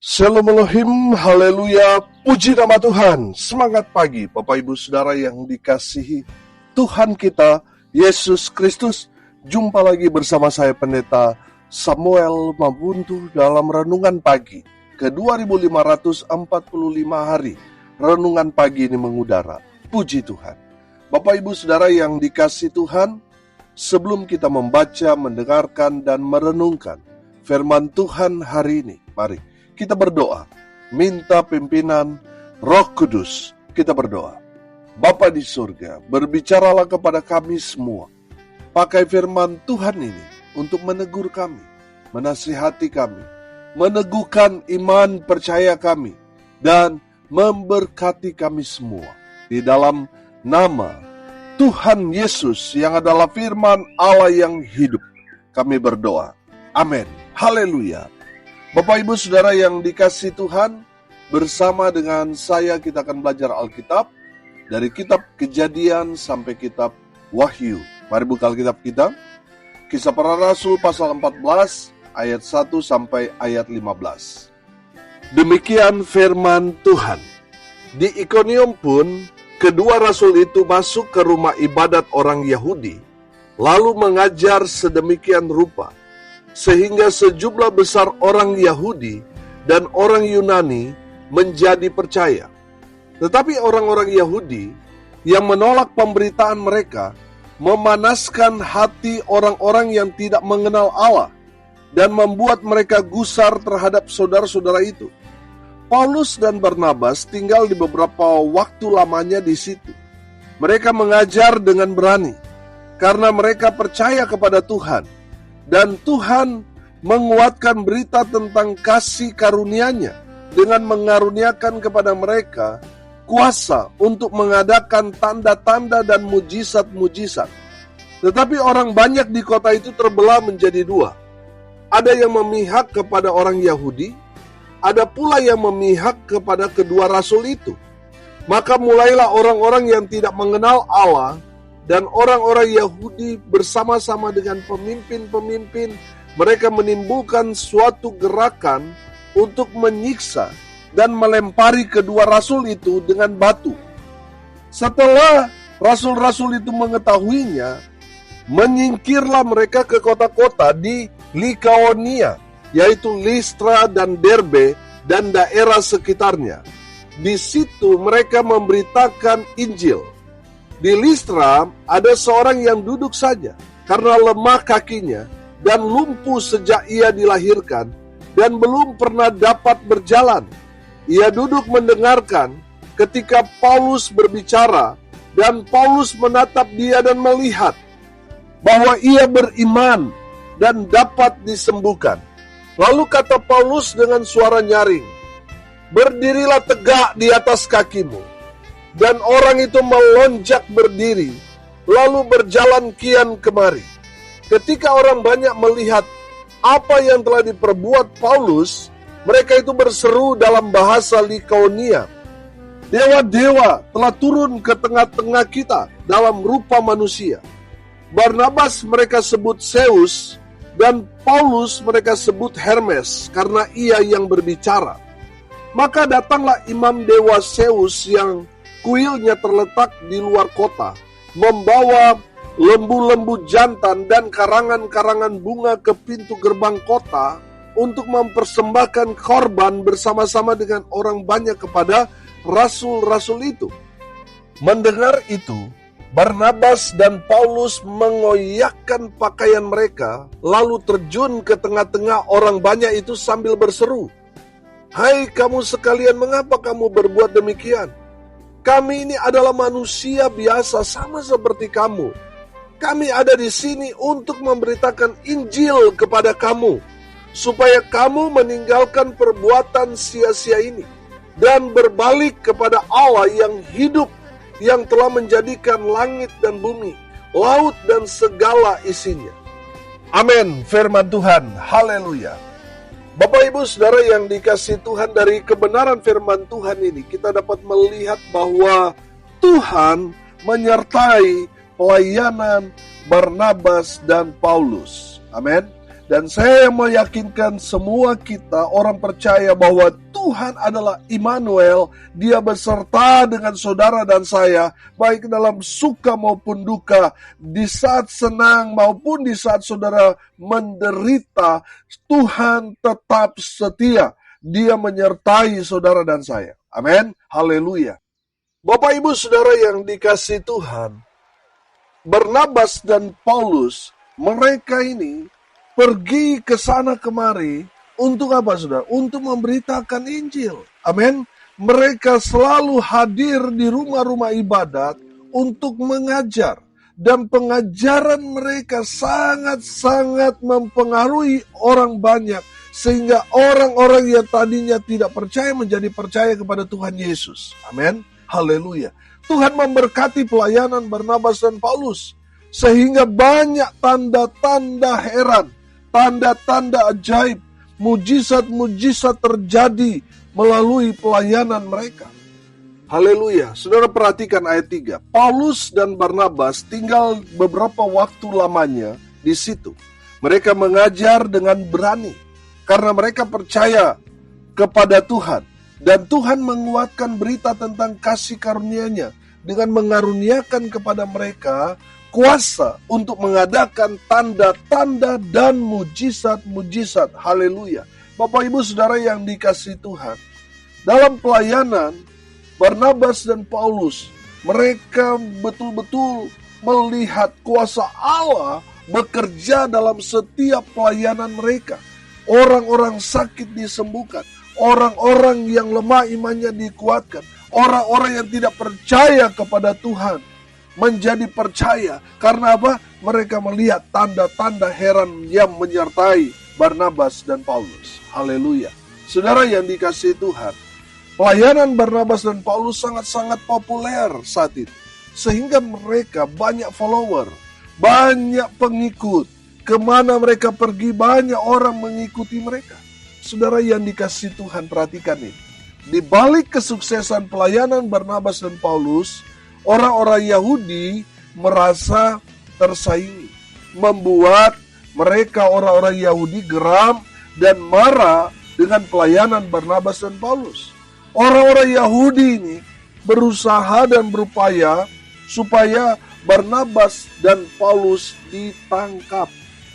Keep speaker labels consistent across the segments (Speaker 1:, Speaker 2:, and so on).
Speaker 1: Shalom Elohim, haleluya, puji nama Tuhan. Semangat pagi Bapak Ibu Saudara yang dikasihi Tuhan kita, Yesus Kristus. Jumpa lagi bersama saya Pendeta Samuel Mabuntu dalam Renungan Pagi ke 2545 hari. Renungan pagi ini mengudara, puji Tuhan. Bapak Ibu Saudara yang dikasihi Tuhan, sebelum kita membaca, mendengarkan, dan merenungkan firman Tuhan hari ini, mari kita berdoa, minta pimpinan Roh Kudus. Kita berdoa. Bapa di surga, berbicaralah kepada kami semua. Pakai firman Tuhan ini untuk menegur kami, menasihati kami, meneguhkan iman percaya kami, dan memberkati kami semua. Di dalam nama Tuhan Yesus yang adalah firman Allah yang hidup, kami berdoa. Amin. Haleluya. Bapak Ibu Saudara yang dikasihi Tuhan, bersama dengan saya kita akan belajar Alkitab dari kitab Kejadian sampai kitab Wahyu. Mari buka Alkitab kita. Kisah Para Rasul pasal 14 ayat 1 sampai ayat 15. Demikian firman Tuhan. Di Ikonium pun kedua rasul itu masuk ke rumah ibadat orang Yahudi, lalu mengajar sedemikian rupa, sehingga sejumlah besar orang Yahudi dan orang Yunani menjadi percaya. Tetapi orang-orang Yahudi yang menolak pemberitaan mereka memanaskan hati orang-orang yang tidak mengenal Allah dan membuat mereka gusar terhadap saudara-saudara itu. Paulus dan Barnabas tinggal di beberapa waktu lamanya di situ. Mereka mengajar dengan berani karena mereka percaya kepada Tuhan. Dan Tuhan menguatkan berita tentang kasih karunia-Nya dengan mengaruniakan kepada mereka kuasa untuk mengadakan tanda-tanda dan mujizat-mujizat. Tetapi orang banyak di kota itu terbelah menjadi dua. Ada yang memihak kepada orang Yahudi, ada pula yang memihak kepada kedua rasul itu. Maka mulailah orang-orang yang tidak mengenal Allah dan orang-orang Yahudi bersama-sama dengan pemimpin-pemimpin, mereka menimbulkan suatu gerakan untuk menyiksa dan melempari kedua rasul itu dengan batu. Setelah rasul-rasul itu mengetahuinya, menyingkirlah mereka ke kota-kota di Likaonia, yaitu Listra dan Derbe dan daerah sekitarnya. Di situ mereka memberitakan Injil. Di Listra ada seorang yang duduk saja karena lemah kakinya dan lumpuh sejak ia dilahirkan dan belum pernah dapat berjalan. Ia duduk mendengarkan ketika Paulus berbicara, dan Paulus menatap dia dan melihat bahwa ia beriman dan dapat disembuhkan. Lalu kata Paulus dengan suara nyaring, "Berdirilah tegak di atas kakimu." Dan orang itu melonjak berdiri, lalu berjalan kian kemari. Ketika orang banyak melihat apa yang telah diperbuat Paulus, mereka itu berseru dalam bahasa Likaonia, "Dewa-dewa telah turun ke tengah-tengah kita dalam rupa manusia." Barnabas mereka sebut Zeus, dan Paulus mereka sebut Hermes, karena ia yang berbicara. Maka datanglah imam dewa Zeus yang kuilnya terletak di luar kota, membawa lembu-lembu jantan dan karangan-karangan bunga ke pintu gerbang kota untuk mempersembahkan korban bersama-sama dengan orang banyak kepada rasul-rasul itu. Mendengar itu, Barnabas dan Paulus mengoyakkan pakaian mereka, lalu terjun ke tengah-tengah orang banyak itu sambil berseru, "Hai kamu sekalian, mengapa kamu berbuat demikian? Kami ini adalah manusia biasa sama seperti kamu. Kami ada di sini untuk memberitakan Injil kepada kamu, supaya kamu meninggalkan perbuatan sia-sia ini dan berbalik kepada Allah yang hidup, yang telah menjadikan langit dan bumi, laut dan segala isinya." Amin. Firman Tuhan. Haleluya. Bapak Ibu Saudara yang dikasihi Tuhan, dari kebenaran firman Tuhan ini kita dapat melihat bahwa Tuhan menyertai pelayanan Barnabas dan Paulus. Amin. Dan saya meyakinkan semua kita orang percaya bahwa Tuhan adalah Immanuel. Dia beserta dengan saudara dan saya, baik dalam suka maupun duka, di saat senang maupun di saat saudara menderita. Tuhan tetap setia. Dia menyertai saudara dan saya. Amin. Haleluya. Bapak Ibu Saudara yang dikasihi Tuhan, Barnabas dan Paulus, mereka ini pergi ke sana kemari untuk apa, saudara? Untuk memberitakan Injil. Amin. Mereka selalu hadir di rumah-rumah ibadat untuk mengajar. Dan pengajaran mereka sangat-sangat mempengaruhi orang banyak. Sehingga orang-orang yang tadinya tidak percaya menjadi percaya kepada Tuhan Yesus. Amin. Haleluya. Tuhan memberkati pelayanan Barnabas dan Paulus. Sehingga banyak tanda-tanda heran, tanda-tanda ajaib, mujizat-mujizat terjadi melalui pelayanan mereka. Haleluya. Saudara perhatikan ayat 3. Paulus dan Barnabas tinggal beberapa waktu lamanya di situ. Mereka mengajar dengan berani karena mereka percaya kepada Tuhan. Dan Tuhan menguatkan berita tentang kasih karunia-Nya dengan mengaruniakan kepada mereka kuasa untuk mengadakan tanda-tanda dan mujizat-mujizat. Haleluya. Bapak Ibu Saudara yang dikasihi Tuhan, dalam pelayanan Barnabas dan Paulus, mereka betul-betul melihat kuasa Allah bekerja dalam setiap pelayanan mereka. Orang-orang sakit disembuhkan, orang-orang yang lemah imannya dikuatkan, orang-orang yang tidak percaya kepada Tuhan menjadi percaya. Karena apa? Mereka melihat tanda-tanda heran yang menyertai Barnabas dan Paulus. Haleluya. Saudara yang dikasihi Tuhan, pelayanan Barnabas dan Paulus sangat-sangat populer saat itu. Sehingga mereka banyak follower, banyak pengikut. Kemana mereka pergi banyak orang mengikuti mereka. Saudara yang dikasihi Tuhan, perhatikan ini. Di balik kesuksesan pelayanan Barnabas dan Paulus, orang-orang Yahudi merasa tersaingi, membuat mereka orang-orang Yahudi geram dan marah dengan pelayanan Barnabas dan Paulus. Orang-orang Yahudi ini berusaha dan berupaya supaya Barnabas dan Paulus ditangkap.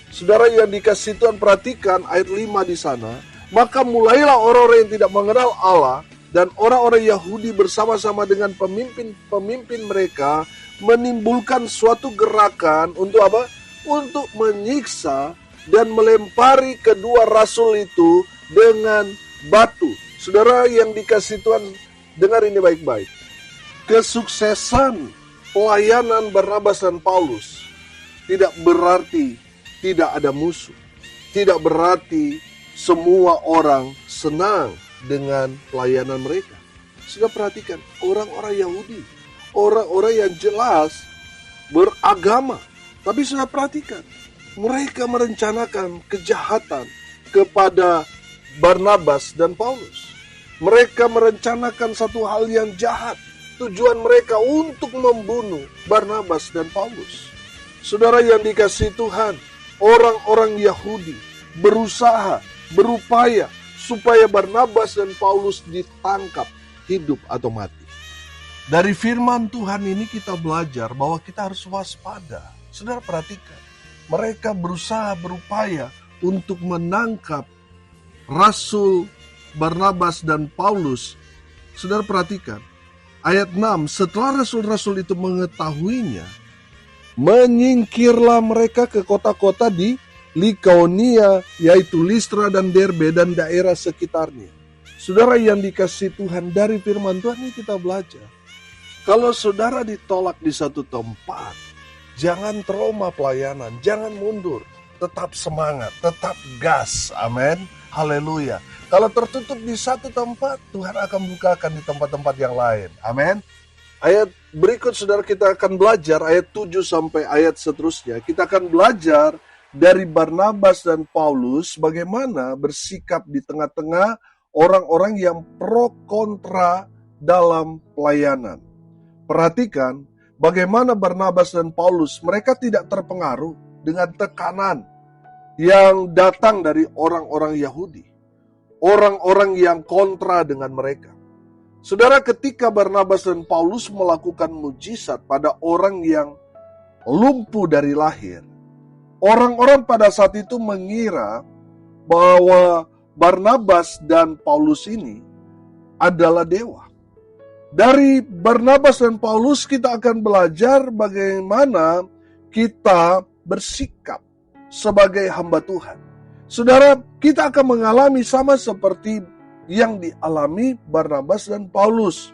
Speaker 1: Saudara yang dikasihi Tuhan, perhatikan ayat 5 di sana. Maka mulailah orang-orang yang tidak mengenal Allah dan orang-orang Yahudi bersama-sama dengan pemimpin-pemimpin mereka menimbulkan suatu gerakan untuk apa? Untuk menyiksa dan melempari kedua rasul itu dengan batu. Saudara yang dikasihi Tuhan, dengar ini baik-baik. Kesuksesan pelayanan Barnabas dan Paulus tidak berarti tidak ada musuh. Tidak berarti semua orang senang dengan pelayanan mereka. Sudah perhatikan, orang-orang Yahudi, orang-orang yang jelas beragama. Tapi sudah perhatikan, mereka merencanakan kejahatan kepada Barnabas dan Paulus. Mereka merencanakan satu hal yang jahat. Tujuan mereka untuk membunuh Barnabas dan Paulus. Saudara yang dikasihi Tuhan, orang-orang Yahudi berusaha, berupaya supaya Barnabas dan Paulus ditangkap hidup atau mati. Dari firman Tuhan ini kita belajar bahwa kita harus waspada. Saudara perhatikan, mereka berusaha, berupaya untuk menangkap Rasul Barnabas dan Paulus. Saudara perhatikan, ayat 6, setelah rasul-rasul itu mengetahuinya, menyingkirlah mereka ke kota-kota di Likaonia, yaitu Listra dan Derbe dan daerah sekitarnya. Saudara yang dikasihi Tuhan, dari firman Tuhan ini kita belajar. Kalau saudara ditolak di satu tempat, jangan trauma pelayanan, jangan mundur. Tetap semangat, tetap gas, amin, haleluya. Kalau tertutup di satu tempat, Tuhan akan bukakan di tempat-tempat yang lain, amin. Ayat berikut saudara kita akan belajar, ayat 7 sampai ayat seterusnya. Kita akan belajar dari Barnabas dan Paulus bagaimana bersikap di tengah-tengah orang-orang yang pro kontra dalam pelayanan. Perhatikan bagaimana Barnabas dan Paulus, mereka tidak terpengaruh dengan tekanan yang datang dari orang-orang Yahudi, orang-orang yang kontra dengan mereka. Saudara, ketika Barnabas dan Paulus melakukan mujizat pada orang yang lumpuh dari lahir, orang-orang pada saat itu mengira bahwa Barnabas dan Paulus ini adalah dewa. Dari Barnabas dan Paulus kita akan belajar bagaimana kita bersikap sebagai hamba Tuhan. Saudara, kita akan mengalami sama seperti yang dialami Barnabas dan Paulus.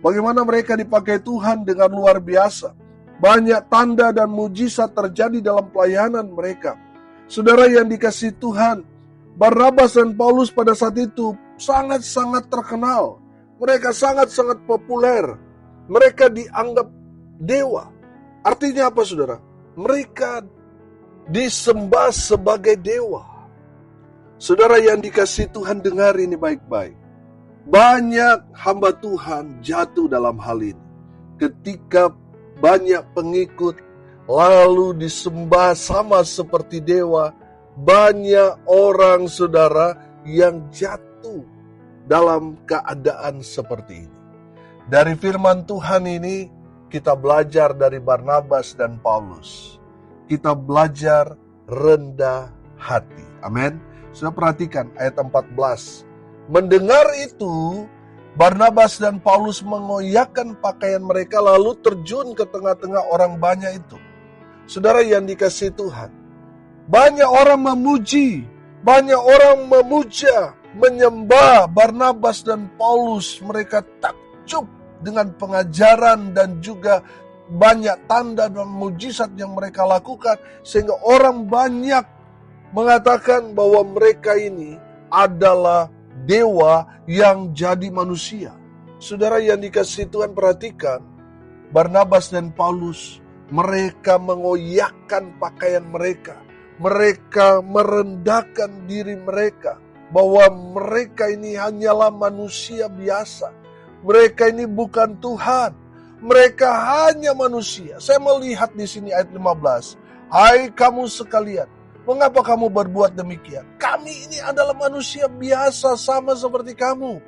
Speaker 1: Bagaimana mereka dipakai Tuhan dengan luar biasa. Banyak tanda dan mujizat terjadi dalam pelayanan mereka. Saudara yang dikasihi Tuhan, Barnabas dan Paulus pada saat itu sangat-sangat terkenal. Mereka sangat-sangat populer. Mereka dianggap dewa. Artinya apa, saudara? Mereka disembah sebagai dewa. Saudara yang dikasihi Tuhan, dengar ini baik-baik. Banyak hamba Tuhan jatuh dalam hal ini. Ketika banyak pengikut lalu disembah sama seperti dewa, banyak orang, saudara, yang jatuh dalam keadaan seperti ini. Dari firman Tuhan ini kita belajar dari Barnabas dan Paulus. Kita belajar rendah hati. Amin. Sudah perhatikan ayat 14. Mendengar itu, Barnabas dan Paulus mengoyakkan pakaian mereka lalu terjun ke tengah-tengah orang banyak itu. Saudara yang dikasihi Tuhan, banyak orang memuji, banyak orang memuja, menyembah Barnabas dan Paulus. Mereka takjub dengan pengajaran dan juga banyak tanda dan mujizat yang mereka lakukan, sehingga orang banyak mengatakan bahwa mereka ini adalah dewa yang jadi manusia. Saudara yang dikasihi Tuhan, perhatikan, Barnabas dan Paulus, mereka mengoyakkan pakaian mereka. Mereka merendahkan diri mereka, bahwa mereka ini hanyalah manusia biasa. Mereka ini bukan Tuhan. Mereka hanya manusia. Saya melihat di sini ayat 15. Hai kamu sekalian, mengapa kamu berbuat demikian? Kami ini adalah manusia biasa sama seperti kamu.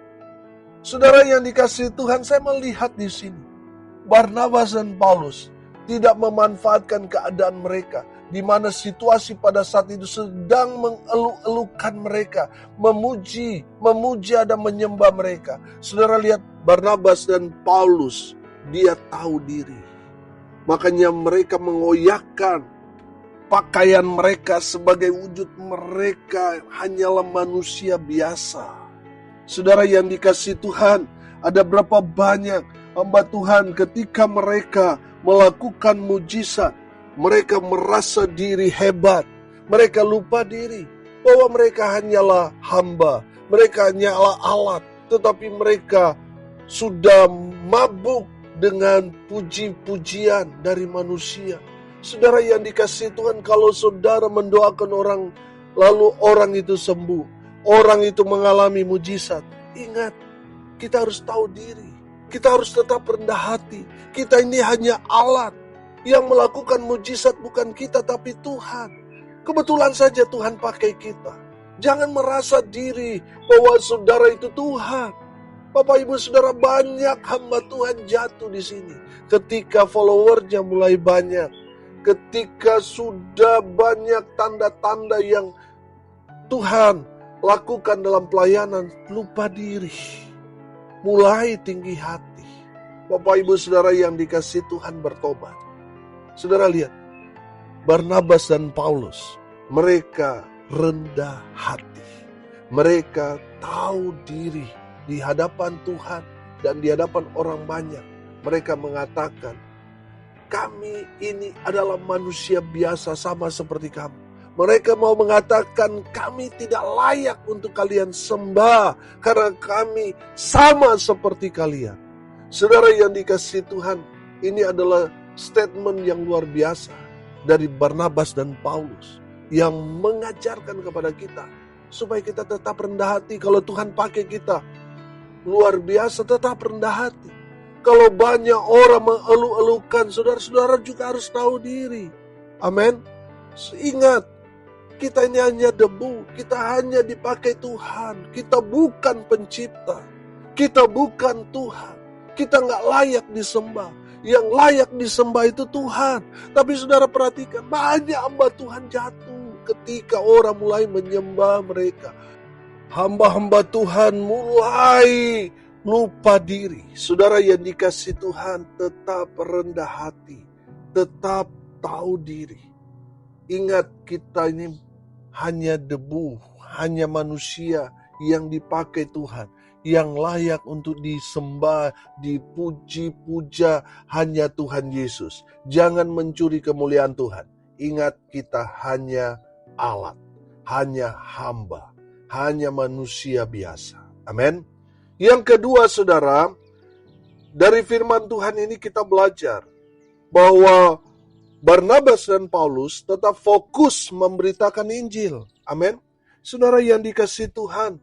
Speaker 1: Saudara yang dikasihi Tuhan, saya melihat di sini Barnabas dan Paulus tidak memanfaatkan keadaan mereka, di mana situasi pada saat itu sedang mengeluh-elukan mereka, memuja dan menyembah mereka. Saudara lihat Barnabas dan Paulus, dia tahu diri. Makanya mereka mengoyakkan pakaian mereka sebagai wujud mereka hanyalah manusia biasa. Saudara yang dikasihi Tuhan, ada berapa banyak hamba Tuhan ketika mereka melakukan mujizat, mereka merasa diri hebat, mereka lupa diri bahwa mereka hanyalah hamba, mereka hanyalah alat, tetapi mereka sudah mabuk dengan puji-pujian dari manusia. Saudara yang dikasihi Tuhan, kalau saudara mendoakan orang, lalu orang itu sembuh, orang itu mengalami mujizat, ingat, kita harus tahu diri, kita harus tetap rendah hati. Kita ini hanya alat, yang melakukan mujizat bukan kita tapi Tuhan. Kebetulan saja Tuhan pakai kita. Jangan merasa diri bahwa saudara itu Tuhan. Bapak Ibu Saudara, banyak hamba Tuhan jatuh di sini. Ketika followernya mulai banyak, ketika sudah banyak tanda-tanda yang Tuhan lakukan dalam pelayanan, lupa diri, mulai tinggi hati. Bapak Ibu Saudara yang dikasihi Tuhan, bertobat. Saudara lihat, Barnabas dan Paulus, mereka rendah hati. Mereka tahu diri di hadapan Tuhan dan di hadapan orang banyak. Mereka mengatakan, kami ini adalah manusia biasa sama seperti kamu. Mereka mau mengatakan kami tidak layak untuk kalian sembah karena kami sama seperti kalian. Saudara yang dikasihi Tuhan, ini adalah statement yang luar biasa dari Barnabas dan Paulus yang mengajarkan kepada kita supaya kita tetap rendah hati. Kalau Tuhan pakai kita luar biasa, tetap rendah hati. Kalau banyak orang mengeluh-elukan, saudara-saudara juga harus tahu diri. Amin. Ingat, Kita ini hanya debu, kita hanya dipakai Tuhan. Kita bukan pencipta, kita bukan Tuhan. Kita nggak layak disembah. Yang layak disembah itu Tuhan. Tapi saudara perhatikan, banyak hamba Tuhan jatuh ketika orang mulai menyembah mereka. Hamba-hamba Tuhan mulai lupa diri. Saudara yang dikasih Tuhan, tetap rendah hati, tetap tahu diri. Ingat, kita ini hanya debu, hanya manusia yang dipakai Tuhan, yang layak untuk disembah, dipuji-puja hanya Tuhan Yesus. Jangan mencuri kemuliaan Tuhan. Ingat, kita hanya alat, hanya hamba, hanya manusia biasa. Amin. Yang kedua, saudara, dari firman Tuhan ini kita belajar bahwa Barnabas dan Paulus tetap fokus memberitakan Injil. Amin. Saudara yang dikasihi Tuhan,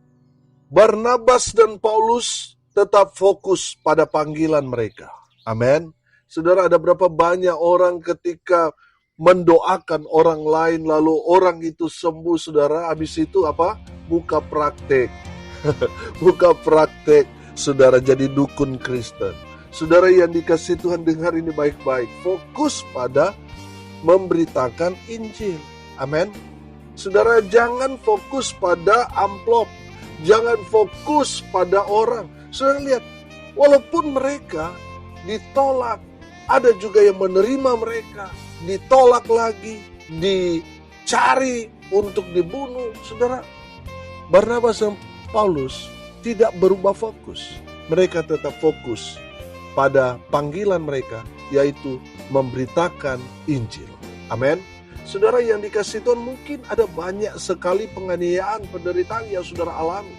Speaker 1: Barnabas dan Paulus tetap fokus pada panggilan mereka. Amin. Saudara, ada berapa banyak orang ketika mendoakan orang lain, lalu orang itu sembuh, saudara, habis itu apa? Buka praktek. Buka praktek, saudara, jadi dukun Kristen. Saudara yang dikasihi Tuhan, dengar ini baik-baik. Fokus pada memberitakan Injil. Amin. Saudara, jangan fokus pada amplop. Jangan fokus pada orang. Saudara lihat, walaupun mereka ditolak, ada juga yang menerima mereka, ditolak lagi, dicari untuk dibunuh. Saudara, Barnabas dan Paulus tidak berubah fokus. Mereka tetap fokus pada panggilan mereka, yaitu memberitakan Injil. Amin. Saudara yang dikasihi Tuhan, mungkin ada banyak sekali penganiayaan, penderitaan yang saudara alami.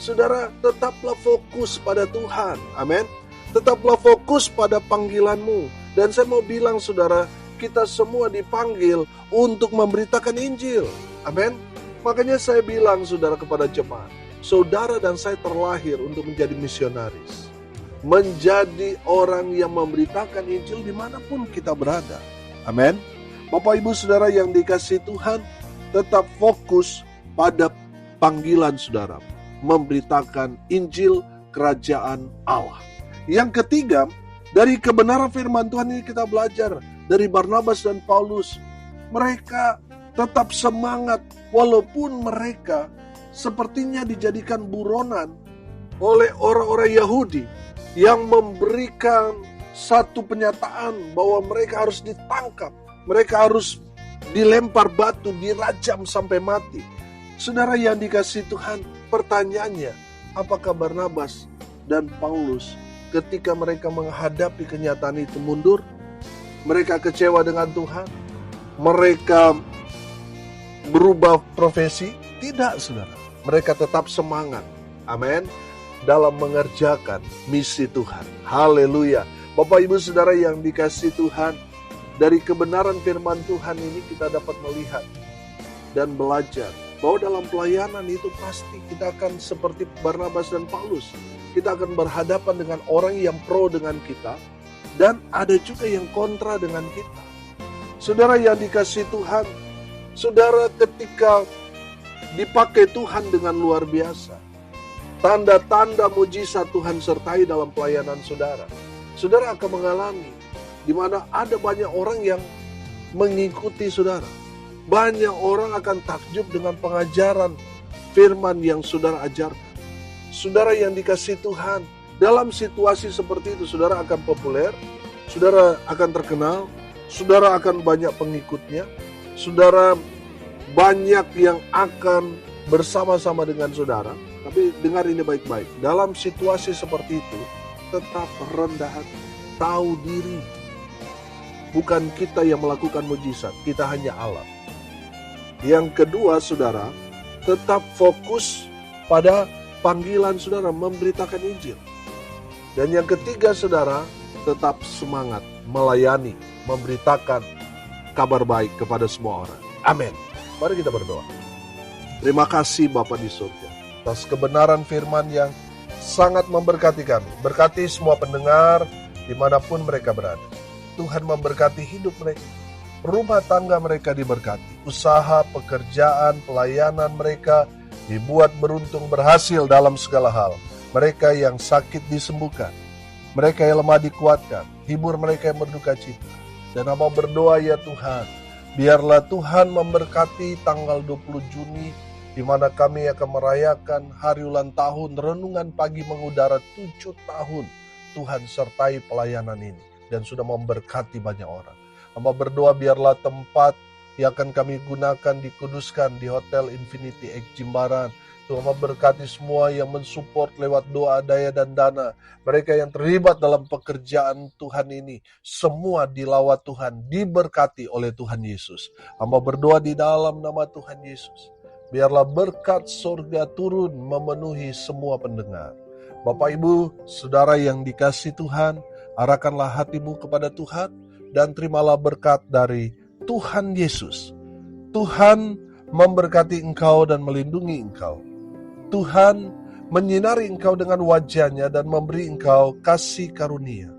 Speaker 1: Saudara, tetaplah fokus pada Tuhan. Amin. Tetaplah fokus pada panggilanmu. Dan saya mau bilang, saudara, kita semua dipanggil untuk memberitakan Injil. Amin. Makanya saya bilang, saudara, kepada jemaat, saudara dan saya terlahir untuk menjadi misionaris. Menjadi orang yang memberitakan Injil dimanapun kita berada. Amin. Bapak Ibu Saudara yang dikasihi Tuhan, tetap fokus pada panggilan saudara, memberitakan Injil Kerajaan Allah. Yang ketiga, dari kebenaran firman Tuhan ini kita belajar dari Barnabas dan Paulus. Mereka tetap semangat walaupun mereka sepertinya dijadikan buronan oleh orang-orang Yahudi yang memberikan satu penyataan bahwa mereka harus ditangkap, mereka harus dilempar batu, dirajam sampai mati. Saudara yang dikasihi Tuhan, pertanyaannya, apakah Barnabas dan Paulus ketika mereka menghadapi kenyataan itu mundur? Mereka kecewa dengan Tuhan? Mereka berubah profesi? Tidak, saudara. Mereka tetap semangat. Amin. Dalam mengerjakan misi Tuhan. Haleluya. Bapak Ibu Saudara yang dikasihi Tuhan, dari kebenaran firman Tuhan ini kita dapat melihat dan belajar bahwa dalam pelayanan itu pasti kita akan seperti Barnabas dan Paulus. Kita akan berhadapan dengan orang yang pro dengan kita dan ada juga yang kontra dengan kita. Saudara yang dikasihi Tuhan, saudara ketika dipakai Tuhan dengan luar biasa, tanda-tanda mujizat Tuhan sertai dalam pelayanan saudara. Saudara akan mengalami di mana ada banyak orang yang mengikuti saudara. Banyak orang akan takjub dengan pengajaran firman yang saudara ajarkan. Saudara yang dikasihi Tuhan, dalam situasi seperti itu saudara akan populer, saudara akan terkenal, saudara akan banyak pengikutnya, saudara banyak yang akan bersama-sama dengan saudara. Tapi dengar ini baik-baik, dalam situasi seperti itu tetap rendah hati, tahu diri. Bukan kita yang melakukan mujizat, kita hanya alat. Yang kedua saudara, tetap fokus pada panggilan saudara, memberitakan Injil. Dan yang ketiga saudara, tetap semangat melayani, memberitakan kabar baik kepada semua orang. Amin. Mari kita berdoa. Terima kasih Bapa di surga atas kebenaran firman yang sangat memberkati kami. Berkati semua pendengar dimanapun mereka berada. Tuhan memberkati hidup mereka. rumah tangga mereka diberkati, usaha, pekerjaan, pelayanan mereka dibuat beruntung berhasil dalam segala hal. Mereka yang sakit disembuhkan, mereka yang lemah dikuatkan, hibur mereka yang berduka cita. Dan hamba berdoa ya Tuhan, biarlah Tuhan memberkati tanggal 20 Juni, di mana kami akan merayakan hari ulang tahun Renungan Pagi Mengudara 7 tahun. Tuhan sertai pelayanan ini dan sudah memberkati banyak orang. Hamba berdoa biarlah tempat yang akan kami gunakan dikuduskan di Hotel Infinity X Jimbaran. Tuhan memberkati semua yang mensupport lewat doa, daya, dan dana. Mereka yang terlibat dalam pekerjaan Tuhan ini, semua dilawat Tuhan, diberkati oleh Tuhan Yesus. Hamba berdoa di dalam nama Tuhan Yesus. Biarlah berkat surga turun memenuhi semua pendengar. Bapak, Ibu, Saudara yang dikasihi Tuhan, arahkanlah hatimu kepada Tuhan dan terimalah berkat dari Tuhan Yesus. Tuhan memberkati engkau dan melindungi engkau. Tuhan menyinari engkau dengan wajah-Nya dan memberi engkau kasih karunia.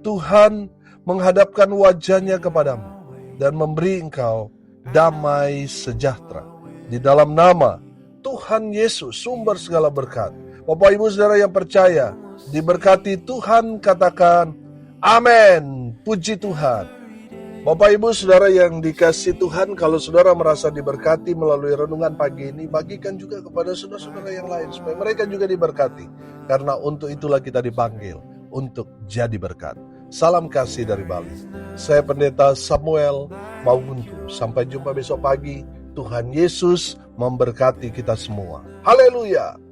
Speaker 1: Tuhan menghadapkan wajah-Nya kepadamu dan memberi engkau damai sejahtera. Di dalam nama Tuhan Yesus, sumber segala berkat. Bapak, Ibu, Saudara yang percaya, diberkati Tuhan, katakan amin. Puji Tuhan. Bapak, Ibu, Saudara yang dikasihi Tuhan, kalau saudara merasa diberkati melalui renungan pagi ini, bagikan juga kepada saudara-saudara yang lain, supaya mereka juga diberkati. Karena untuk itulah kita dipanggil, untuk jadi berkat. Salam kasih dari Bali. Saya Pendeta Samuel Mauguntu. Sampai jumpa besok pagi. Tuhan Yesus memberkati kita semua. Haleluya.